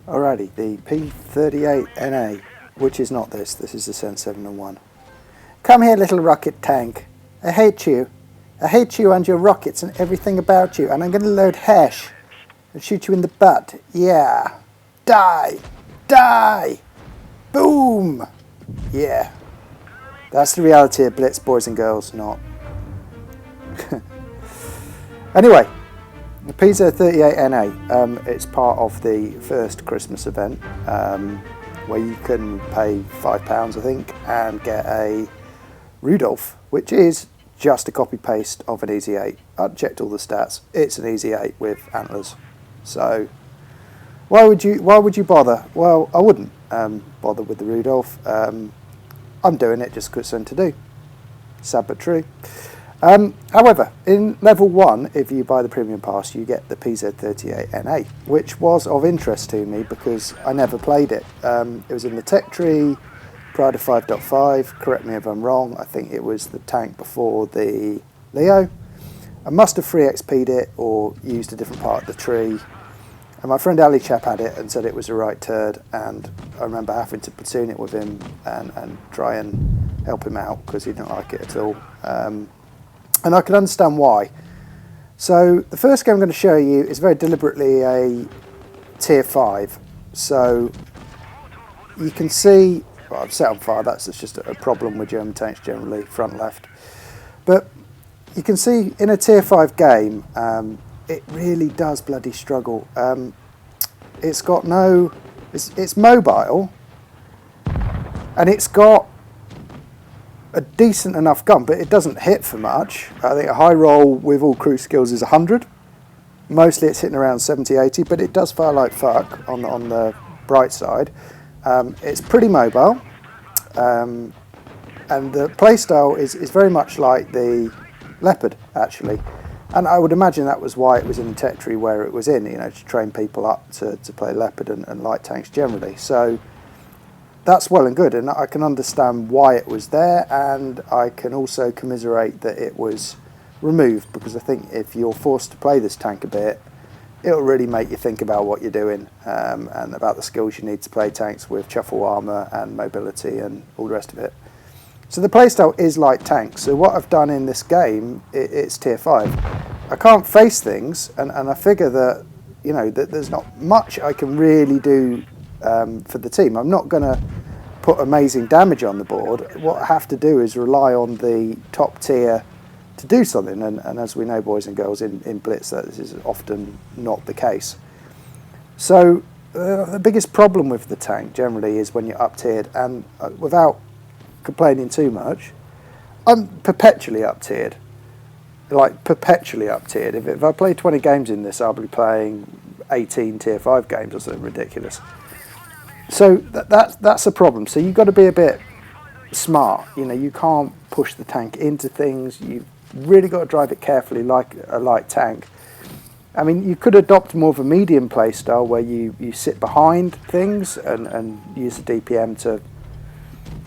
Alrighty, the P38 NA, which is not this. This is the 7701. Come here, little rocket tank. I hate you. I hate you and your rockets and everything about you, and I'm going to load hash and shoot you in the butt. Yeah. Die. Die. Boom. Yeah. That's the reality of Blitz, boys and girls, not. Anyway, the PZ.38 NA, it's part of the first Christmas event where you can pay £5, I think, and get a Rudolph, which is just a copy paste of an Easy 8. I've checked all the stats. It's an Easy 8 with antlers. So why would you bother? Well, I wouldn't bother with the Rudolph. I'm doing it just because it's something to do. Sad but true. However, in level 1, if you buy the premium pass, you get the PZ.38 NA, which was of interest to me because I never played it. It was in the tech tree prior to 5.5. Correct me if I'm wrong. I think it was the tank before the Leo. I must have free XP'd it or used a different part of the tree. And my friend Ali Chap had it and said it was a right turd, and I remember having to platoon it with him and try and help him out because he didn't like it at all. And I can understand why. So the first game I'm going to show you is very deliberately a tier 5. So you can see, well, I've set on fire, that's just a problem with German tanks generally, front left. But you can see in a tier 5 game, it really does bloody struggle. It's got no, it's mobile, and it's got a decent enough gun, but it doesn't hit for much. I think a high roll with all crew skills is 100. Mostly it's hitting around 70, 80, but it does fire like fuck on the bright side. It's pretty mobile, and the playstyle is very much like the Leopard, actually. And I would imagine that was why it was in the tech tree where it was in, you know, to train people up to play Leopard and light tanks generally. So that's well and good, and I can understand why it was there, and I can also commiserate that it was removed, because I think if you're forced to play this tank a bit, it'll really make you think about what you're doing and about the skills you need to play tanks with chuffle armour and mobility and all the rest of it. So the playstyle is like tanks. So what I've done in this game, it's tier 5. I can't face things, and I figure that, you know, that there's not much I can really do for the team. I'm not going to put amazing damage on the board. What I have to do is rely on the top tier to do something, and as we know, boys and girls, in Blitz, that is often not the case. So the biggest problem with the tank generally is when you're up tiered, and without complaining too much, I'm perpetually up tiered. Like perpetually up tiered. If I play 20 games in this, I'll be playing 18 tier 5 games or something ridiculous. So that's a problem. So you've got to be a bit smart. You know, you can't push the tank into things. You've really got to drive it carefully like a light tank. I mean, you could adopt more of a medium play style where you sit behind things and use the DPM to,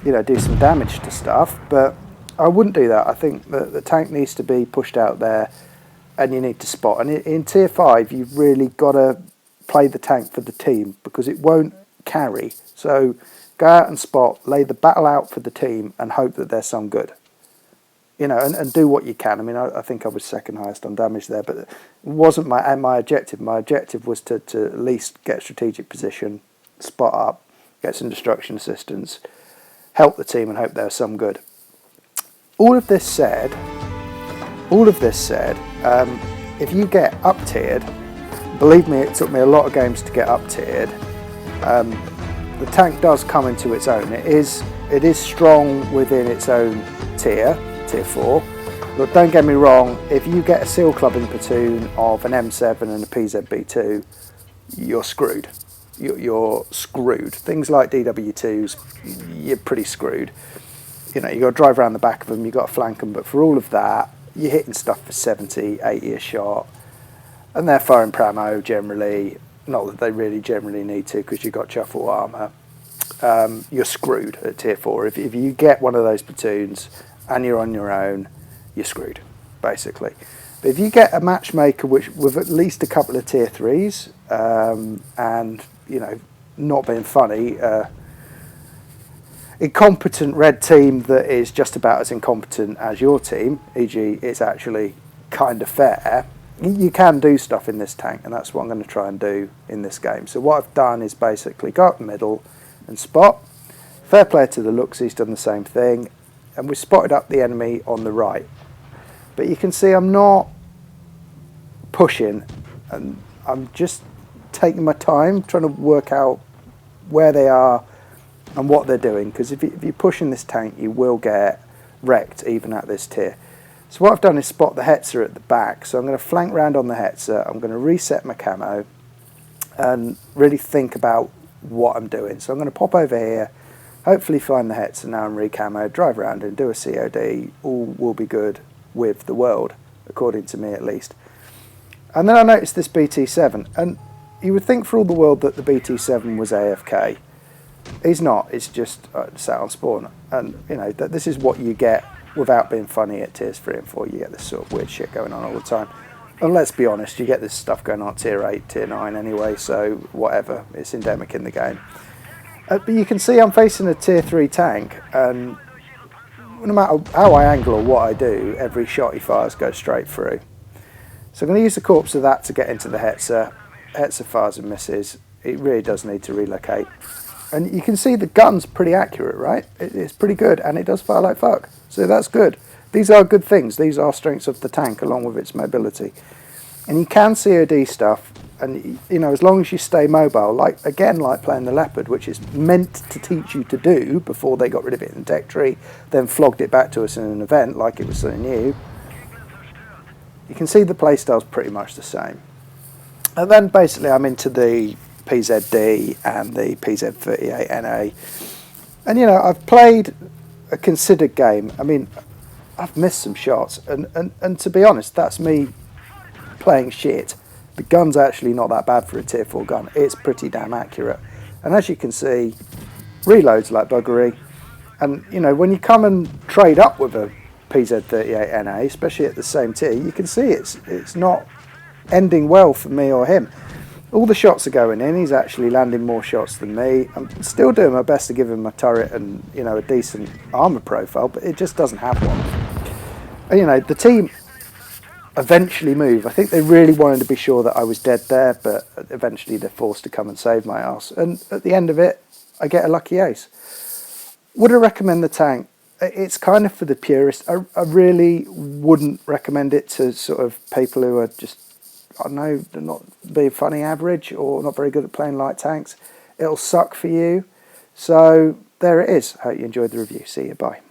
you know, do some damage to stuff, but I wouldn't do that. I think that the tank needs to be pushed out there, and you need to spot. And in tier 5, you've really got to play the tank for the team, because it won't carry. So go out and spot, lay the battle out for the team, and hope that there's some good. You know, and do what you can. I mean, I think I was second highest on damage there, but it wasn't my objective. My objective was to at least get strategic position, spot up, get some destruction assistance, help the team, and hope there's some good. All of this said, if you get up tiered, believe me, it took me a lot of games to get up tiered. The tank does come into its own. It is strong within its own tier 4. But don't get me wrong, if you get a SEAL clubbing platoon of an M7 and a PZB2, you're screwed. You're screwed. Things like DW2s, you're pretty screwed. You know, you've got to drive around the back of them, you've got to flank them, but for all of that, you're hitting stuff for 70, 80 a shot, and they're firing pramo generally. Not that they really generally need to, because you've got chuffle armour. You're screwed at tier 4. If you get one of those platoons and you're on your own, you're screwed, basically. But if you get a matchmaker with at least a couple of tier 3s, and, you know, not being funny, incompetent red team that is just about as incompetent as your team, e.g. it's actually kind of fair, you can do stuff in this tank, and that's what I'm going to try and do in this game. So what I've done is basically go up the middle and spot. Fair play to the looks, he's done the same thing, and we spotted up the enemy on the right. But you can see I'm not pushing, and I'm just taking my time trying to work out where they are and what they're doing, because if you're pushing this tank you will get wrecked even at this tier. So what I've done is spot the Hetzer at the back, so I'm going to flank round on the Hetzer, I'm going to reset my camo and really think about what I'm doing. So I'm going to pop over here, hopefully find the Hetzer now and re-camo, drive around and do a COD, all will be good with the world, according to me at least. And then I noticed this BT7, and you would think for all the world that the BT7 was AFK. He's not, it's just sat on spawn, and you know, that this is what you get without being funny at tiers 3 and 4. You get this sort of weird shit going on all the time. And let's be honest, you get this stuff going on at tier 8, tier 9 anyway, so whatever, it's endemic in the game. But you can see I'm facing a tier 3 tank, and no matter how I angle or what I do, every shot he fires goes straight through. So I'm going to use the corpse of that to get into the Hetzer. Hetzer fires and misses. It really does need to relocate. And you can see the gun's pretty accurate, right? It's pretty good, and it does fire like fuck. So that's good. These are good things. These are strengths of the tank, along with its mobility. And you can COD stuff, and you know, as long as you stay mobile, like playing the Leopard, which is meant to teach you to do before they got rid of it in the tech tree, then flogged it back to us in an event like it was something new. You can see the playstyle's pretty much the same. And then basically I'm into the PZD and the PZ.38 NA. And you know, I've played a considered game. I mean, I've missed some shots, and to be honest, that's me playing shit. The gun's actually not that bad for a tier 4 gun. It's pretty damn accurate. And as you can see, reloads like buggery. And you know, when you come and trade up with a PZ.38 NA, especially at the same tier, you can see it's not ending well for me or him. All the shots are going in. He's actually landing more shots than me. I'm still doing my best to give him a turret and, you know, a decent armor profile, but it just doesn't have one. And, you know, the team eventually move. I think they really wanted to be sure that I was dead there, but eventually they're forced to come and save my ass. And at the end of it, I get a lucky ace. Would I recommend the tank? It's kind of for the purist. I really wouldn't recommend it to sort of people who are just, I don't know, they're not being funny average or not very good at playing light tanks. It'll suck for you. So there it is. Hope you enjoyed the review. See you. Bye.